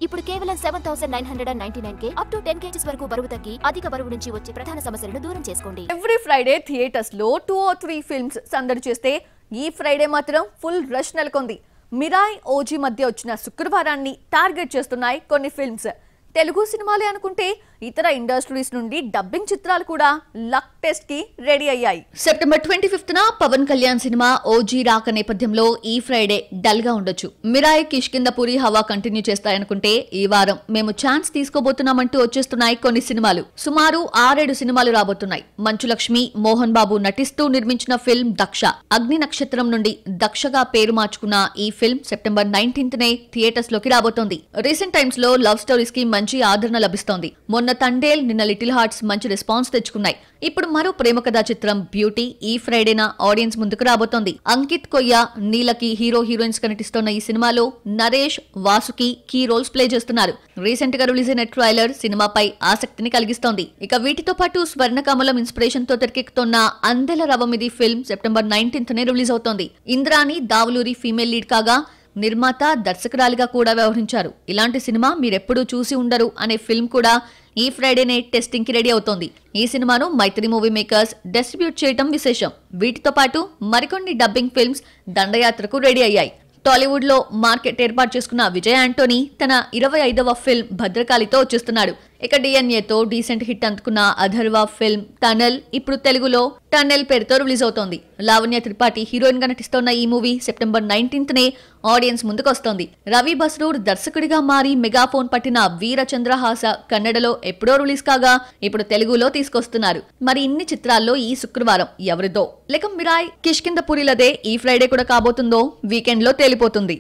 ఇప్పుడు కేవలం 7999K up to 10 kgs వరకు బరువు తగ్గి అధిక బరువు నుంచి వచ్చే ప్రధాన సమస్యలను దూరం చేసుకోండి. ఎవ్రీ ఫ్రైడే థియేటర్స్ లో 2 or 3 ఫిల్మ్స్ సందడి చేస్తే ఈ ఫ్రైడే మాత్రం ఫుల్ రష్ నెలకొంది. మిరాయ్ ఓజీ మధ్య వచ్చిన శుక్రవారాన్ని టార్గెట్ చేస్తున్నాయి కొన్ని ఫిల్మ్స్. తెలుగు సినిమాలే అనుకుంటే ఇతర ఇండస్ట్రీస్ నుండి డబ్బింగ్ చిత్రాలు కూడా లక్ టెస్ట్ కి రెడీ అయ్యాయి. సెప్టెంబర్ 25న పవన్ కళ్యాణ్ సినిమా ఓజీ రాక నేపథ్యంలో ఈ ఫ్రైడే డల్ గా ఉండొచ్చు. మిరాయ్ కిష్కిందపురి హవా కంటిన్యూ చేస్తాయనుకుంటే ఈ వారం మేము ఛాన్స్ తీసుకోబోతున్నామంటూ వచ్చేస్తున్నాయి కొన్ని సినిమాలు. సుమారు 6-7 సినిమాలు రాబోతున్నాయి. మంచు లక్ష్మి, మోహన్ బాబు నటిస్తూ నిర్మించిన ఫిల్మ్ దక్ష. అగ్ని నక్షత్రం నుండి దక్షగా పేరు మార్చుకున్న ఈ ఫిల్మ్ సెప్టెంబర్ 19నే థియేటర్స్ లోకి రాబోతోంది. రీసెంట్ టైమ్స్ లో లవ్ స్టోరీస్ కి మంచి ఆదరణ లభిస్తోంది. మొన్న తండేల్, నిన్న లిటిల్ హార్ట్స్ మంచి రెస్పాన్స్ తెచ్చుకున్నాయి. ఇప్పుడు మరో ప్రేమ కథా చిత్రం బ్యూటీ ఈ ఫ్రైడేన ఆడియన్స్ ముందుకు రాబోతోంది. అంకిత్ కొయ్య, నీలకి హీరోయిన్స్ గా నటిస్తున్న ఈ సినిమాలో Naresh, Vasuki key roles play చేస్తున్నారు. రీసెంట్ గా రిలీజ్ అయిన ట్రైలర్ సినిమాపై ఆసక్తిని కలిగిస్తోంది. ఇక వీటితో పాటు స్వర్ణకమలం ఇన్స్పిరేషన్ తో తెరకెక్కుతున్న అందెల రవమిది ఫిల్మ్ సెప్టెంబర్ 19నే రిలీజ్ అవుతోంది. ఇంద్రాని దావులూరి ఫీమేల్ లీడ్ కాగా నిర్మాత, దర్శకురాలిగా కూడా వ్యవహరించారు. ఇలాంటి సినిమా మీరెప్పుడూ చూసి ఉండరు అనే ఫిల్మ్ కూడా ఈ ఫ్రైడేనే టెస్టింగ్ కి రెడీ అవుతోంది. ఈ సినిమాను మైత్రి మూవీ మేకర్స్ డిస్ట్రిబ్యూట్ చేయటం విశేషం. వీటితో పాటు మరికొన్ని డబ్బింగ్ ఫిల్మ్స్ దండయాత్రకు రెడీ అయ్యాయి. టాలీవుడ్ లో మార్కెట్ ఏర్పాటు చేసుకున్న విజయ్ యాంటోనీ తన 25వ ఫిల్మ్ భద్రకాళితో వచ్చేస్తున్నాడు. ఇక డిఎన్ఏతో డీసెంట్ హిట్ అందుకున్న అథర్వా ఫిల్మ్ టనల్ ఇప్పుడు తెలుగులో టన్నెల్ పేరుతో రిలీజ్ అవుతోంది. లావణ్య త్రిపాఠి హీరోయిన్ గా నటిస్తోన్న ఈ మూవీ సెప్టెంబర్ 19నే ఆడియన్స్ ముందుకు వస్తోంది. రవి బస్రూర్ దర్శకుడిగా మారి మెగాఫోన్ పట్టిన వీర చంద్రహాస కన్నడలో ఎప్పుడో రిలీజ్ కాగా ఇప్పుడు తెలుగులో తీసుకొస్తున్నారు. మరి ఇన్ని చిత్రాల్లో ఈ శుక్రవారం ఎవరిదో లేక మిరాయ్ కిష్కిందపురిలదే ఈ ఫ్రైడే కూడా కాబోతుందో వీకెండ్ లో తేలిపోతుంది.